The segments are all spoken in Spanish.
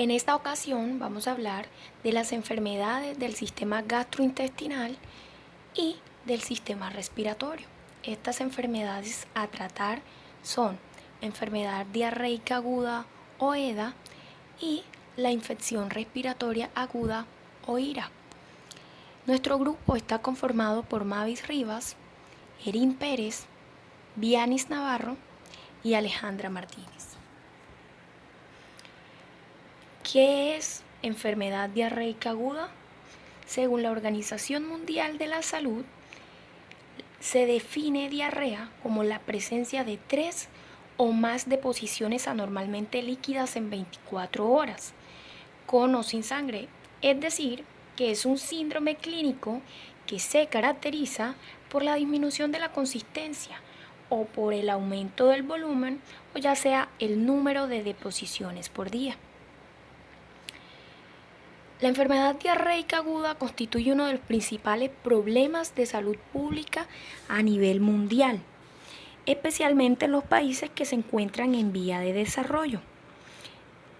En esta ocasión vamos a hablar de las enfermedades del sistema gastrointestinal y del sistema respiratorio. Estas enfermedades a tratar son enfermedad diarreica aguda o EDA y la infección respiratoria aguda o IRA. Nuestro grupo está conformado por Mavis Rivas, Erin Pérez, Vianis Navarro y Alejandra Martínez. ¿Qué es enfermedad diarreica aguda? Según la Organización Mundial de la Salud, se define diarrea como la presencia de 3 o más deposiciones anormalmente líquidas en 24 horas, con o sin sangre, es decir, que es un síndrome clínico que se caracteriza por la disminución de la consistencia o por el aumento del volumen o ya sea el número de deposiciones por día. La enfermedad diarreica aguda constituye uno de los principales problemas de salud pública a nivel mundial, especialmente en los países que se encuentran en vía de desarrollo,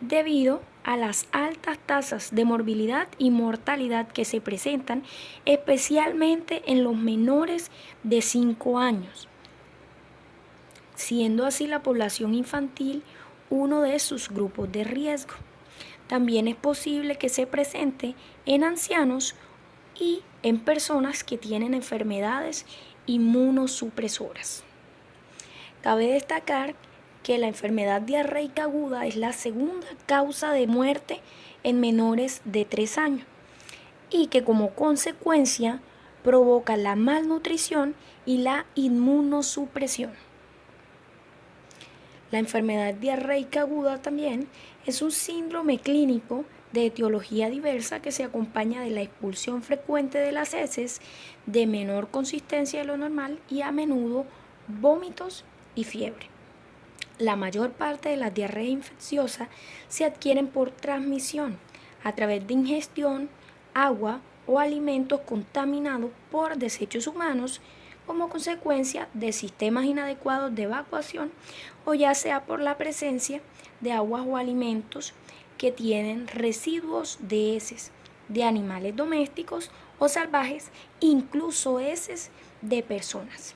debido a las altas tasas de morbilidad y mortalidad que se presentan, especialmente en los menores de 5 años, siendo así la población infantil uno de sus grupos de riesgo. También es posible que se presente en ancianos y en personas que tienen enfermedades inmunosupresoras. Cabe destacar que la enfermedad diarreica aguda es la segunda causa de muerte en menores de 3 años y que como consecuencia provoca la malnutrición y la inmunosupresión. La enfermedad diarreica aguda también es un síndrome clínico de etiología diversa que se acompaña de la expulsión frecuente de las heces de menor consistencia de lo normal y a menudo vómitos y fiebre. La mayor parte de las diarreas infecciosas se adquieren por transmisión a través de ingestión, agua o alimentos contaminados por desechos humanos como consecuencia de sistemas inadecuados de evacuación o ya sea por la presencia de aguas o alimentos que tienen residuos de heces de animales domésticos o salvajes, incluso heces de personas.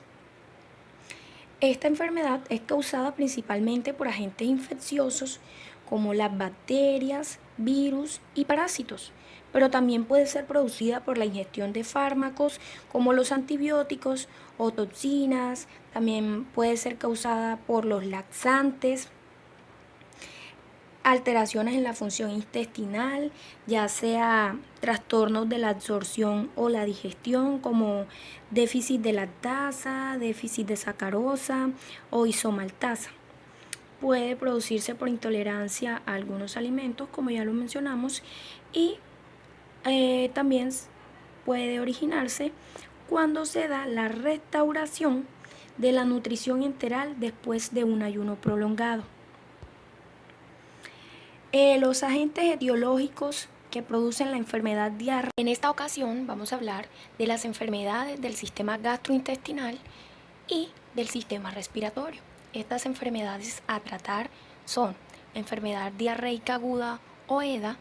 Esta enfermedad es causada principalmente por agentes infecciosos como las bacterias, virus y parásitos, pero también puede ser producida por la ingestión de fármacos como los antibióticos o toxinas, también puede ser causada por los laxantes, alteraciones en la función intestinal, ya sea trastornos de la absorción o la digestión como déficit de lactasa, déficit de sacarosa o isomaltasa. Puede producirse por intolerancia a algunos alimentos, como ya lo mencionamos, y también puede originarse cuando se da la restauración de la nutrición enteral después de un ayuno prolongado. Los agentes etiológicos que producen la enfermedad diarreica. En esta ocasión vamos a hablar de las enfermedades del sistema gastrointestinal y del sistema respiratorio. Estas enfermedades a tratar son enfermedad diarreica aguda o EDA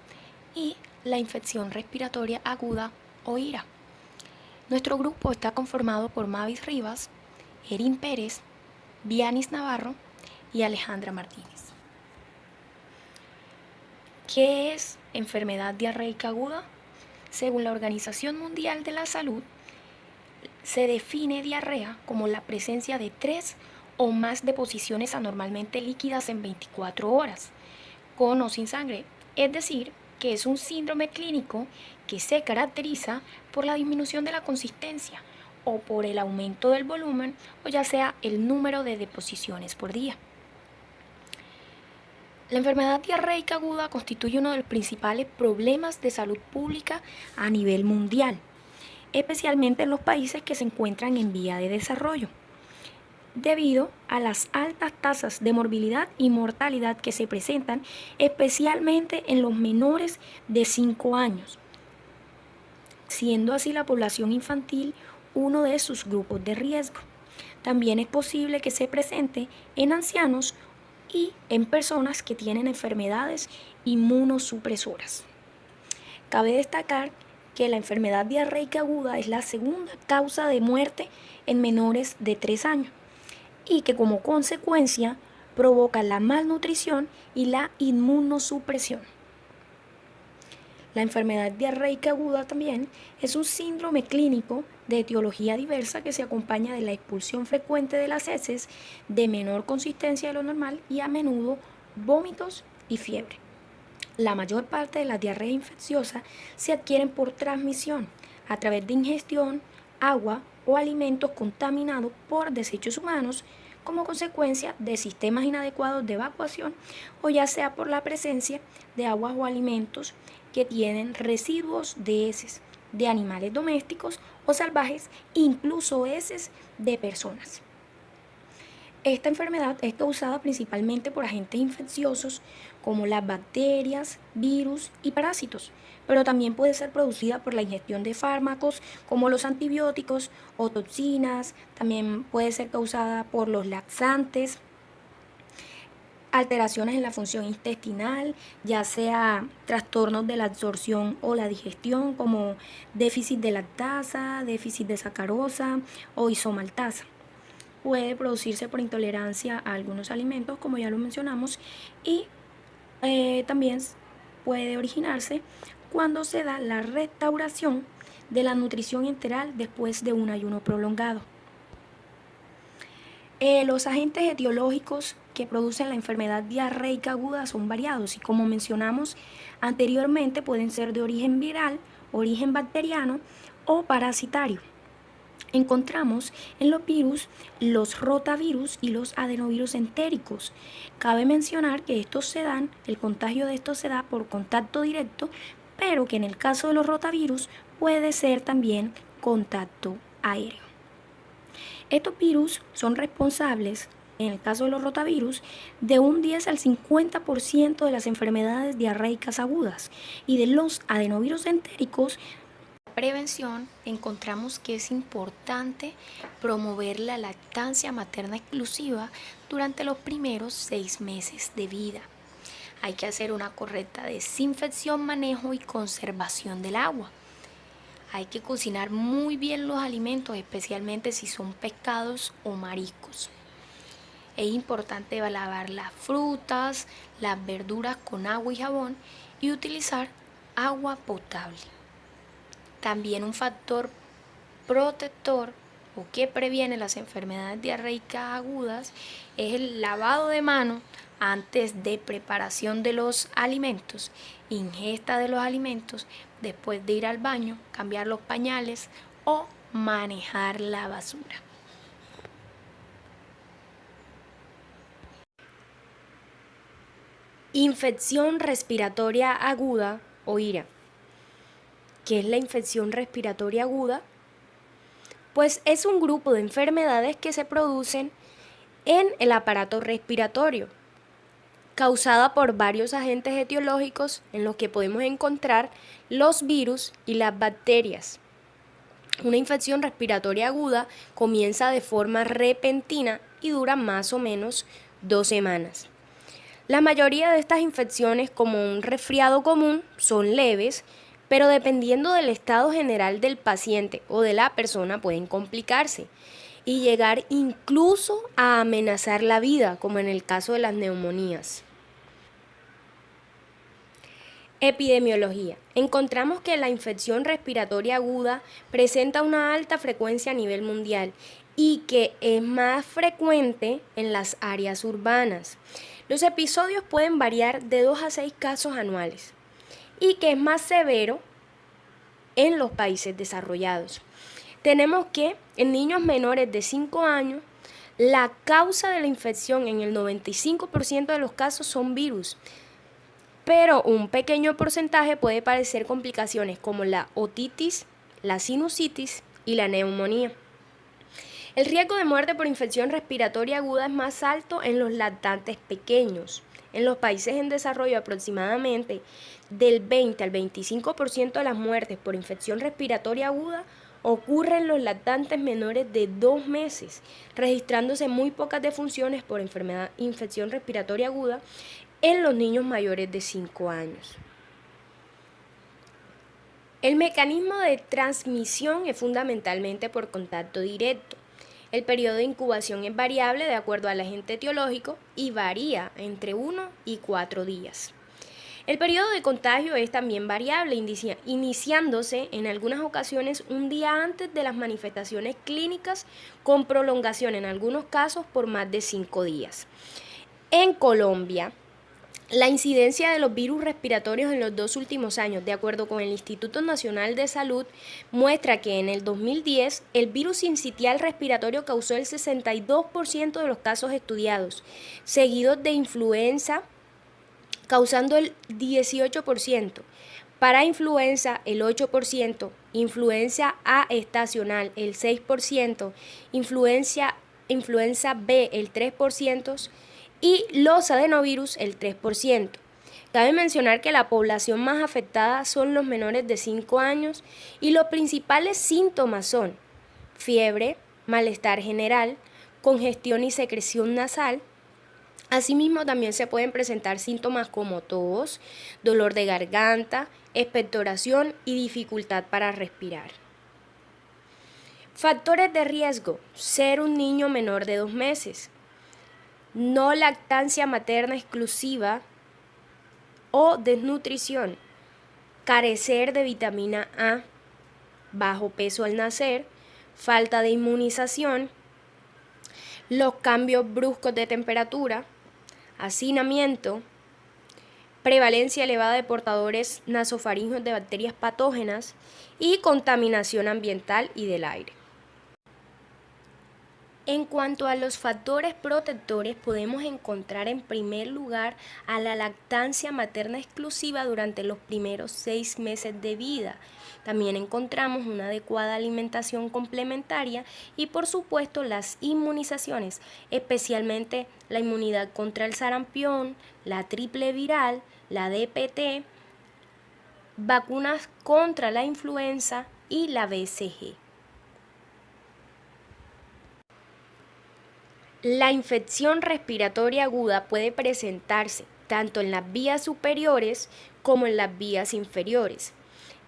y la infección respiratoria aguda o IRA. Nuestro grupo está conformado por Mavis Rivas, Erin Pérez, Vianis Navarro y Alejandra Martínez. ¿Qué es enfermedad diarreica aguda? Según la Organización Mundial de la Salud, se define diarrea como la presencia de 3 o más deposiciones anormalmente líquidas en 24 horas, con o sin sangre, es decir, que es un síndrome clínico que se caracteriza por la disminución de la consistencia o por el aumento del volumen o ya sea el número de deposiciones por día. La enfermedad diarreica aguda constituye uno de los principales problemas de salud pública a nivel mundial, especialmente en los países que se encuentran en vía de desarrollo, debido a las altas tasas de morbilidad y mortalidad que se presentan, especialmente en los menores de 5 años, siendo así la población infantil uno de sus grupos de riesgo. También es posible que se presente en ancianos y en personas que tienen enfermedades inmunosupresoras. Cabe destacar que la enfermedad diarreica aguda es la segunda causa de muerte en menores de 3 años y que como consecuencia provoca la malnutrición y la inmunosupresión. La enfermedad diarreica aguda también es un síndrome clínico de etiología diversa que se acompaña de la expulsión frecuente de las heces de menor consistencia de lo normal y a menudo vómitos y fiebre. La mayor parte de las diarreas infecciosas se adquieren por transmisión a través de ingestión, agua o alimentos contaminados por desechos humanos como consecuencia de sistemas inadecuados de evacuación o ya sea por la presencia de aguas o alimentos que tienen residuos de heces de animales domésticos o salvajes, incluso heces de personas. Esta enfermedad es causada principalmente por agentes infecciosos como las bacterias, virus y parásitos, pero también puede ser producida por la ingestión de fármacos como los antibióticos o toxinas, también puede ser causada por los laxantes, alteraciones en la función intestinal, ya sea trastornos de la absorción o la digestión como déficit de lactasa, déficit de sacarosa o isomaltasa. Puede producirse por intolerancia a algunos alimentos, como ya lo mencionamos, y también puede originarse cuando se da la restauración de la nutrición enteral después de un ayuno prolongado. Los agentes etiológicos que producen la enfermedad diarreica aguda son variados y como mencionamos anteriormente pueden ser de origen viral, origen bacteriano o parasitario. Encontramos en los virus los rotavirus y los adenovirus entéricos. Cabe mencionar que el contagio de estos se da por contacto directo, pero que en el caso de los rotavirus puede ser también contacto aéreo. Estos virus son responsables, en el caso de los rotavirus, de un 10 al 50% de las enfermedades diarreicas agudas y de los adenovirus entéricos. Prevención, encontramos que es importante promover la lactancia materna exclusiva durante los primeros 6 meses de vida. Hay que hacer una correcta desinfección, manejo y conservación del agua. Hay que cocinar muy bien los alimentos, especialmente si son pescados o mariscos. Es importante lavar las frutas, las verduras con agua y jabón y utilizar agua potable. También un factor protector o que previene las enfermedades diarreicas agudas es el lavado de manos antes de preparación de los alimentos, ingesta de los alimentos, después de ir al baño, cambiar los pañales o manejar la basura. Infección respiratoria aguda o IRA. ¿Qué es la infección respiratoria aguda? Pues es un grupo de enfermedades que se producen en el aparato respiratorio, causada por varios agentes etiológicos en los que podemos encontrar los virus y las bacterias. Una infección respiratoria aguda comienza de forma repentina y dura más o menos 2 semanas. La mayoría de estas infecciones, como un resfriado común, son leves, pero dependiendo del estado general del paciente o de la persona pueden complicarse y llegar incluso a amenazar la vida, como en el caso de las neumonías. Epidemiología. Encontramos que la infección respiratoria aguda presenta una alta frecuencia a nivel mundial y que es más frecuente en las áreas urbanas. Los episodios pueden variar de 2 a 6 casos anuales y que es más severo en los países desarrollados. Tenemos que en niños menores de 5 años, la causa de la infección en el 95% de los casos son virus, pero un pequeño porcentaje puede padecer complicaciones como la otitis, la sinusitis y la neumonía. El riesgo de muerte por infección respiratoria aguda es más alto en los lactantes pequeños. En los países en desarrollo, aproximadamente del 20 al 25% de las muertes por infección respiratoria aguda ocurren en los lactantes menores de 2 meses, registrándose muy pocas defunciones por infección respiratoria aguda en los niños mayores de 5 años. El mecanismo de transmisión es fundamentalmente por contacto directo. El periodo de incubación es variable de acuerdo al agente etiológico y varía entre 1 y 4 días. El periodo de contagio es también variable, iniciándose en algunas ocasiones un día antes de las manifestaciones clínicas, con prolongación en algunos casos por más de 5 días. En Colombia, la incidencia de los virus respiratorios en los 2 últimos años, de acuerdo con el Instituto Nacional de Salud, muestra que en el 2010 el virus sincitial respiratorio causó el 62% de los casos estudiados, seguidos de influenza causando el 18%, para influenza el 8%, influenza A estacional el 6%, influenza B el 3% y los adenovirus el 3%. Cabe mencionar que la población más afectada son los menores de 5 años y los principales síntomas son fiebre, malestar general, congestión y secreción nasal. Asimismo, también se pueden presentar síntomas como tos, dolor de garganta, expectoración y dificultad para respirar. Factores de riesgo: ser un niño menor de 2 meses, no lactancia materna exclusiva o desnutrición, carecer de vitamina A, bajo peso al nacer, falta de inmunización, los cambios bruscos de temperatura, hacinamiento, prevalencia elevada de portadores nasofaringios de bacterias patógenas y contaminación ambiental y del aire. En cuanto a los factores protectores, podemos encontrar en primer lugar a la lactancia materna exclusiva durante los primeros 6 meses de vida. También encontramos una adecuada alimentación complementaria y, por supuesto, las inmunizaciones, especialmente la inmunidad contra el sarampión, la triple viral, la DPT, vacunas contra la influenza y la BCG. La infección respiratoria aguda puede presentarse tanto en las vías superiores como en las vías inferiores.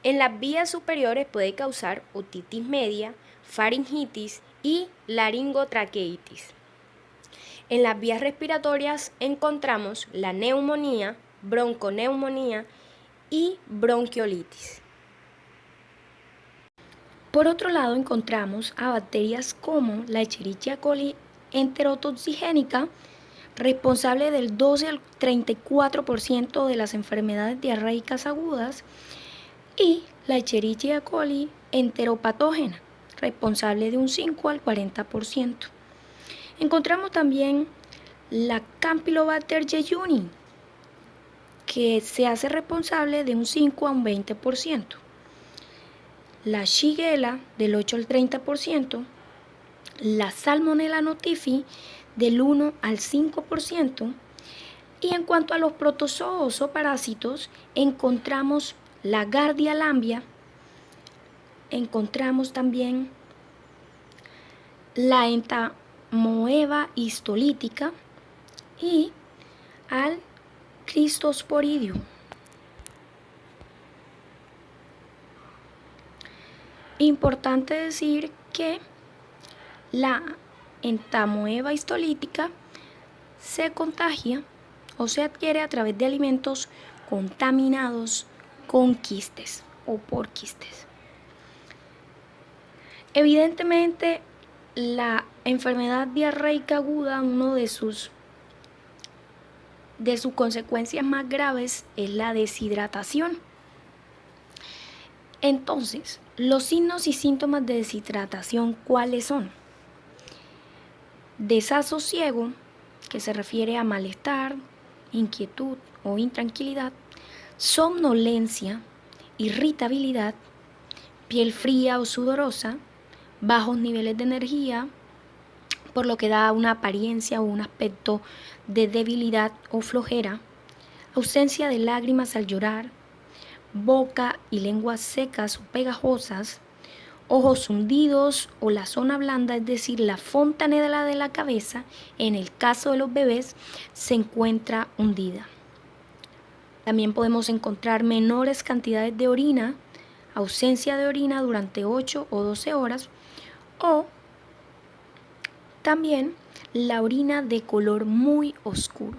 En las vías superiores puede causar otitis media, faringitis y laringotraqueitis. En las vías respiratorias encontramos la neumonía, bronconeumonía y bronquiolitis. Por otro lado, encontramos a bacterias como la Escherichia coli enterotoxigénica, responsable del 12 al 34% de las enfermedades diarreicas agudas, y la Escherichia coli enteropatógena, responsable de un 5 al 40%. Encontramos también la Campylobacter jejuni, que se hace responsable de un 5 a un 20%. La Shigella del 8 al 30%, la Salmonella notifi del 1 al 5%, y en cuanto a los protozoos o parásitos, encontramos la Giardia lamblia, encontramos también la Entamoeba histolítica y al Cryptosporidium. Importante decir que la Entamoeba histolítica se contagia o se adquiere a través de alimentos contaminados con quistes o por quistes. Evidentemente, la enfermedad diarreica aguda, uno de sus consecuencias más graves es la deshidratación. Entonces, los signos y síntomas de deshidratación, ¿cuáles son? Desasosiego, que se refiere a malestar, inquietud o intranquilidad, somnolencia, irritabilidad, piel fría o sudorosa, bajos niveles de energía, por lo que da una apariencia o un aspecto de debilidad o flojera, ausencia de lágrimas al llorar, boca y lengua secas o pegajosas, ojos hundidos o la zona blanda, es decir, la fontanela de la cabeza, en el caso de los bebés, se encuentra hundida. También podemos encontrar menores cantidades de orina, ausencia de orina durante 8 o 12 horas o también la orina de color muy oscuro.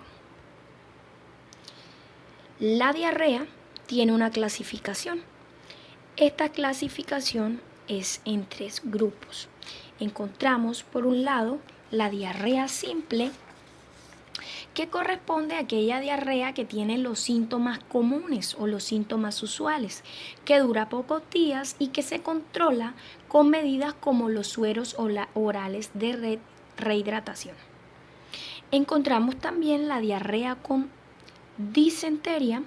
La diarrea tiene una clasificación. Esta clasificación es en 3 grupos. Encontramos por un lado la diarrea simple, que corresponde a aquella diarrea que tiene los síntomas comunes o los síntomas usuales, que dura pocos días y que se controla con medidas como los sueros orales de rehidratación. Encontramos también la diarrea con disentería.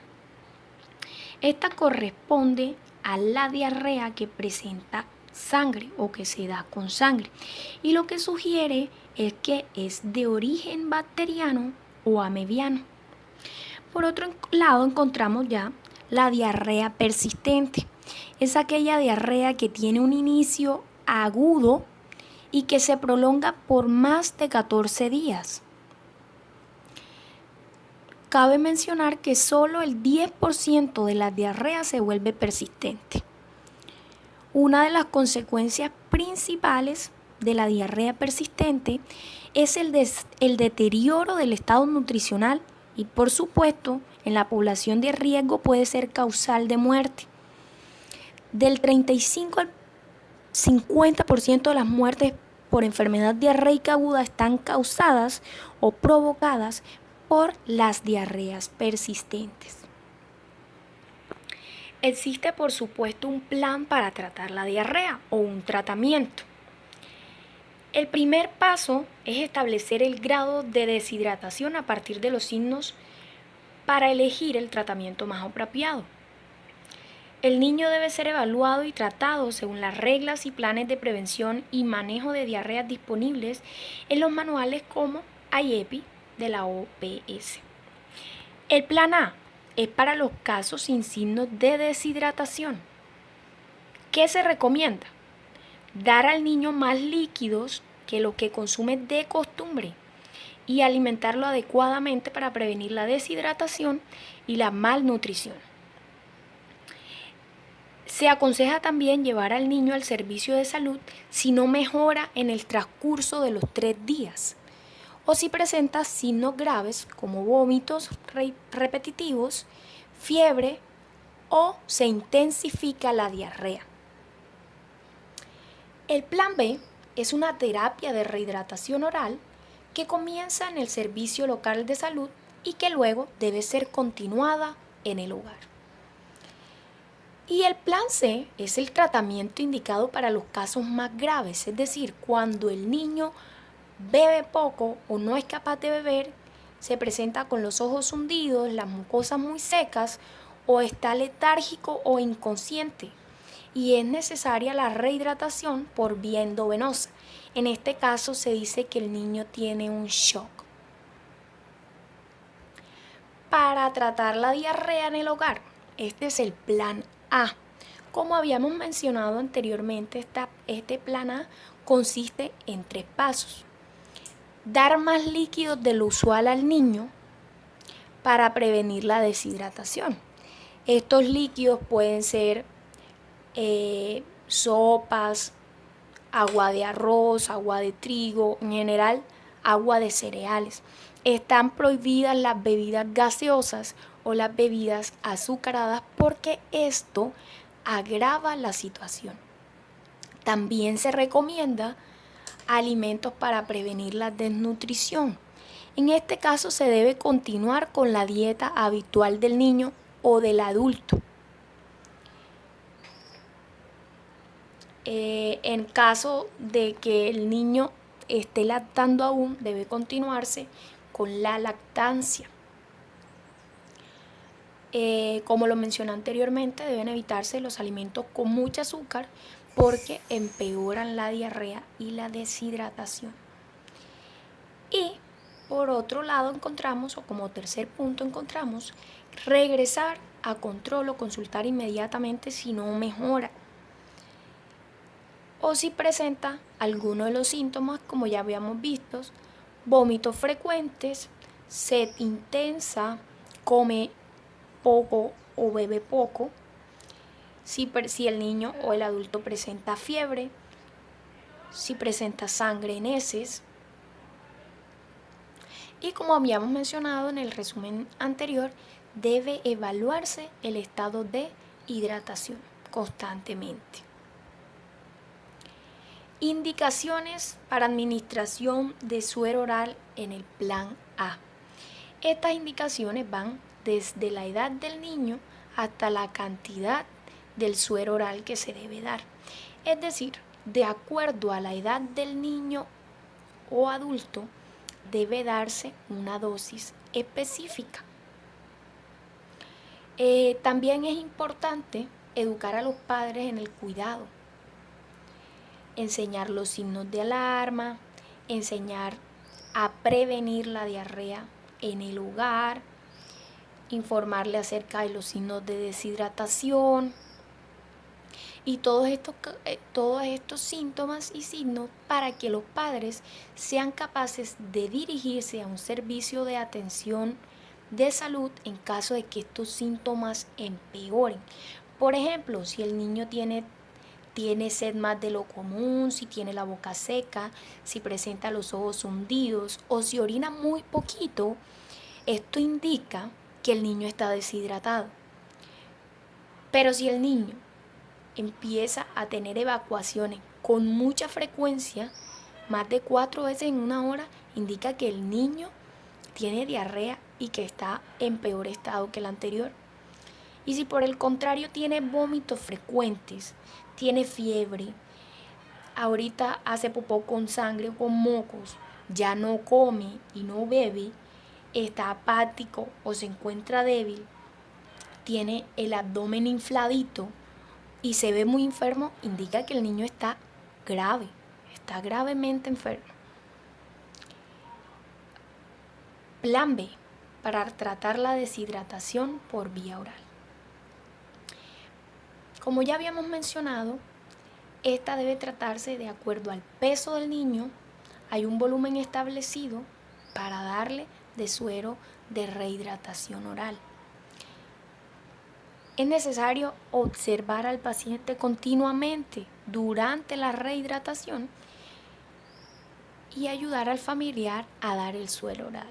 Esta corresponde a la diarrea que presenta sangre o que se da con sangre y lo que sugiere es que es de origen bacteriano o amebiano. Por otro lado encontramos ya la diarrea persistente. Es aquella diarrea que tiene un inicio agudo y que se prolonga por más de 14 días. Cabe mencionar que solo el 10% de la diarrea se vuelve persistente. Una de las consecuencias principales de la diarrea persistente es el deterioro del estado nutricional y, por supuesto, en la población de riesgo puede ser causal de muerte. Del 35 al 50% de las muertes por enfermedad diarreica aguda están causadas o provocadas por las diarreas persistentes. Existe, por supuesto, un plan para tratar la diarrea o un tratamiento. El primer paso es establecer el grado de deshidratación a partir de los signos para elegir el tratamiento más apropiado. El niño debe ser evaluado y tratado según las reglas y planes de prevención y manejo de diarreas disponibles en los manuales como IEPI de la OPS. El plan A es para los casos sin signos de deshidratación. ¿Qué se recomienda? Dar al niño más líquidos que los que consume de costumbre y alimentarlo adecuadamente para prevenir la deshidratación y la malnutrición. Se aconseja también llevar al niño al servicio de salud si no mejora en el transcurso de los 3 días o si presenta signos graves como vómitos repetitivos, fiebre o se intensifica la diarrea. El plan B es una terapia de rehidratación oral que comienza en el servicio local de salud y que luego debe ser continuada en el hogar. Y el plan C es el tratamiento indicado para los casos más graves, es decir, cuando el niño bebe poco o no es capaz de beber, se presenta con los ojos hundidos, las mucosas muy secas o está letárgico o inconsciente y es necesaria la rehidratación por vía endovenosa. En este caso se dice que el niño tiene un shock. Para tratar la diarrea en el hogar, este es el plan A. Como habíamos mencionado anteriormente, este plan A consiste en 3 pasos. Dar más líquidos de lo usual al niño para prevenir la deshidratación. Estos líquidos pueden ser sopas, agua de arroz, agua de trigo, en general agua de cereales. Están prohibidas las bebidas gaseosas o las bebidas azucaradas porque esto agrava la situación. También se recomienda alimentos para prevenir la desnutrición. En este caso se debe continuar con la dieta habitual del niño o del adulto. En caso de que el niño esté lactando aún, debe continuarse con la lactancia. Como lo mencioné anteriormente, deben evitarse los alimentos con mucho azúcar porque empeoran la diarrea y la deshidratación. Y por otro lado encontramos, o como tercer punto encontramos, regresar a control o consultar inmediatamente si no mejora o si presenta alguno de los síntomas como ya habíamos visto, vómitos frecuentes, sed intensa, come poco o bebe poco, si el niño o el adulto presenta fiebre, si presenta sangre en heces. Y como habíamos mencionado en el resumen anterior, debe evaluarse el estado de hidratación constantemente. Indicaciones para administración de suero oral en el plan A. Estas indicaciones van desde la edad del niño hasta la cantidad del suero oral que se debe dar. Es decir, de acuerdo a la edad del niño o adulto, debe darse una dosis específica. También es importante educar a los padres en el cuidado, enseñar los signos de alarma, enseñar a prevenir la diarrea en el hogar, informarle acerca de los signos de deshidratación y todos estos síntomas y signos para que los padres sean capaces de dirigirse a un servicio de atención de salud en caso de que estos síntomas empeoren. Por ejemplo, si el niño tiene sed más de lo común, si tiene la boca seca, si presenta los ojos hundidos o si orina muy poquito, esto indica que el niño está deshidratado. Pero si el niño empieza a tener evacuaciones con mucha frecuencia, más de 4 veces en una hora, indica que el niño tiene diarrea y que está en peor estado que el anterior. Y si por el contrario tiene vómitos frecuentes, tiene fiebre, ahorita hace popó con sangre o con mocos, ya no come y no bebe, está apático o se encuentra débil, tiene el abdomen infladito y se ve muy enfermo, indica que el niño está grave, está gravemente enfermo. Plan B, para tratar la deshidratación por vía oral. Como ya habíamos mencionado, esta debe tratarse de acuerdo al peso del niño. Hay un volumen establecido para darle de suero de rehidratación oral. Es necesario observar al paciente continuamente durante la rehidratación y ayudar al familiar a dar el suero oral.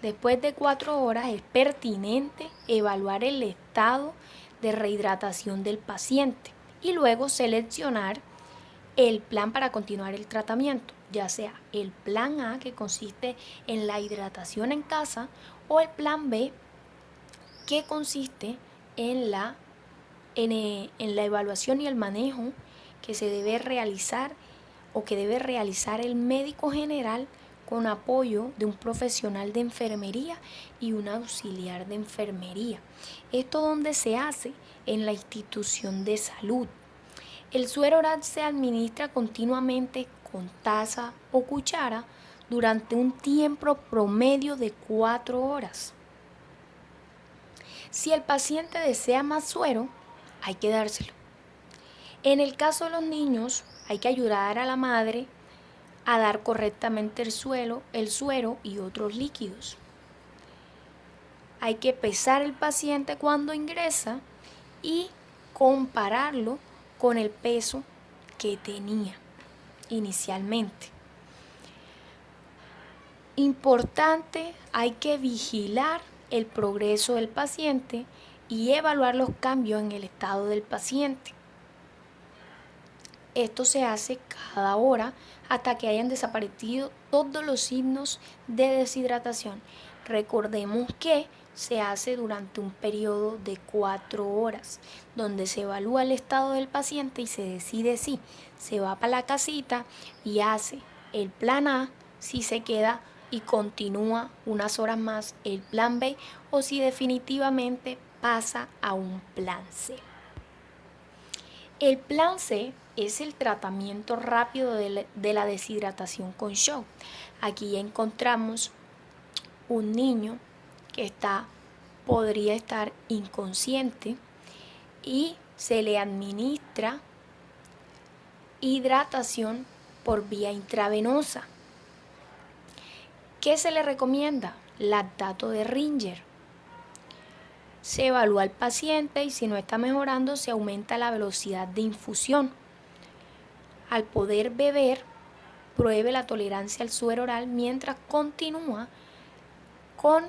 Después de 4 horas es pertinente evaluar el estado de rehidratación del paciente y luego seleccionar el plan para continuar el tratamiento, ya sea el plan A, que consiste en la hidratación en casa, o el plan B, que consiste en la evaluación y el manejo que se debe realizar o que debe realizar el médico general con apoyo de un profesional de enfermería y un auxiliar de enfermería. Esto donde se hace en la institución de salud. El suero oral se administra continuamente con taza o cuchara durante un tiempo promedio de 4 horas. Si el paciente desea más suero, hay que dárselo. En el caso de los niños, hay que ayudar a la madre a dar correctamente el suero y otros líquidos. Hay que pesar el paciente cuando ingresa y compararlo con el peso que tenía inicialmente. Importante, hay que vigilar el progreso del paciente y evaluar los cambios en el estado del paciente. Esto se hace cada hora hasta que hayan desaparecido todos los signos de deshidratación. Recordemos que se hace durante un periodo de 4 horas, donde se evalúa el estado del paciente y se decide si se va para la casita y hace el plan A, si se queda y continúa unas horas más el plan B, o si definitivamente pasa a un plan C. El plan C es el tratamiento rápido de la deshidratación con shock. Aquí ya encontramos un niño que podría estar inconsciente y se le administra hidratación por vía intravenosa. ¿Qué se le recomienda? Lactato de Ringer. se evalúa al paciente y si no está mejorando se aumenta la velocidad de infusión. Al poder beber, pruebe la tolerancia al suero oral mientras continúa con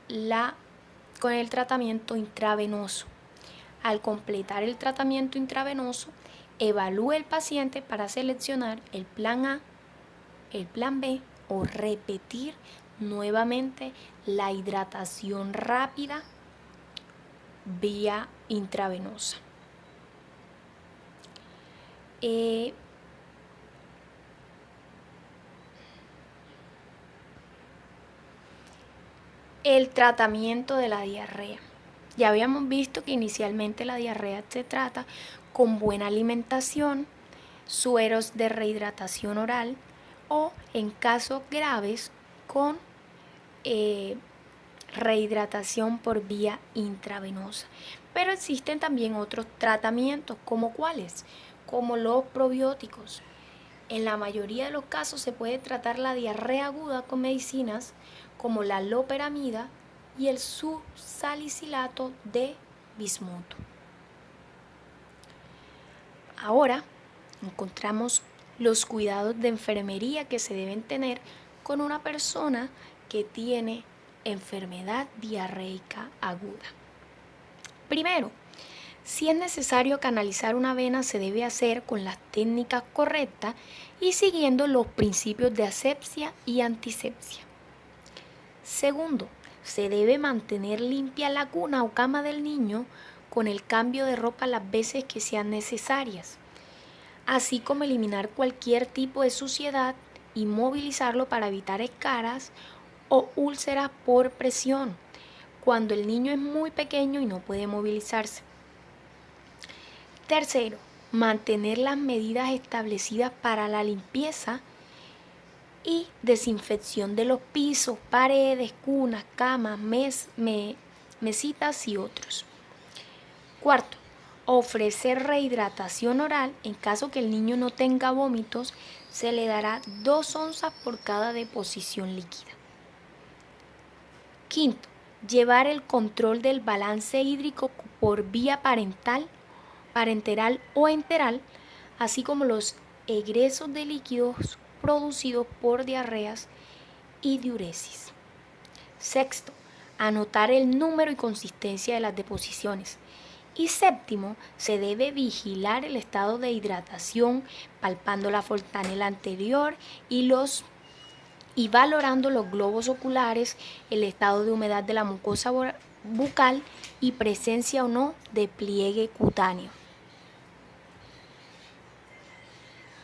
el tratamiento intravenoso. Al completar el tratamiento intravenoso, evalúe el paciente para seleccionar el plan A, el plan B o repetir nuevamente la hidratación rápida vía intravenosa. El tratamiento de la diarrea. Ya habíamos visto que inicialmente la diarrea se trata con buena alimentación, sueros de rehidratación oral o en casos graves con rehidratación por vía intravenosa. Pero existen también otros tratamientos, ¿como cuáles? Como los probióticos. En la mayoría de los casos se puede tratar la diarrea aguda con medicinas como la loperamida y el subsalicilato de bismuto. Ahora encontramos los cuidados de enfermería que se deben tener con una persona que tiene enfermedad diarreica aguda. Primero, si es necesario canalizar una vena, se debe hacer con las técnicas correctas y siguiendo los principios de asepsia y antisepsia. Segundo, se debe mantener limpia la cuna o cama del niño con el cambio de ropa las veces que sean necesarias, así como eliminar cualquier tipo de suciedad y movilizarlo para evitar escaras o úlceras por presión cuando el niño es muy pequeño y no puede movilizarse. Tercero, mantener las medidas establecidas para la limpieza y desinfección de los pisos, paredes, cunas, camas, mesitas y otros. Cuarto, ofrecer rehidratación oral. En caso que el niño no tenga vómitos, se le dará 2 onzas por cada deposición líquida. Quinto, llevar el control del balance hídrico por vía parenteral o enteral, así como los egresos de líquidos producidos por diarreas y diuresis. Sexto, anotar el número y consistencia de las deposiciones. Y séptimo, se debe vigilar el estado de hidratación palpando la fontanela anterior y valorando los globos oculares, el estado de humedad de la mucosa bucal y presencia o no de pliegue cutáneo.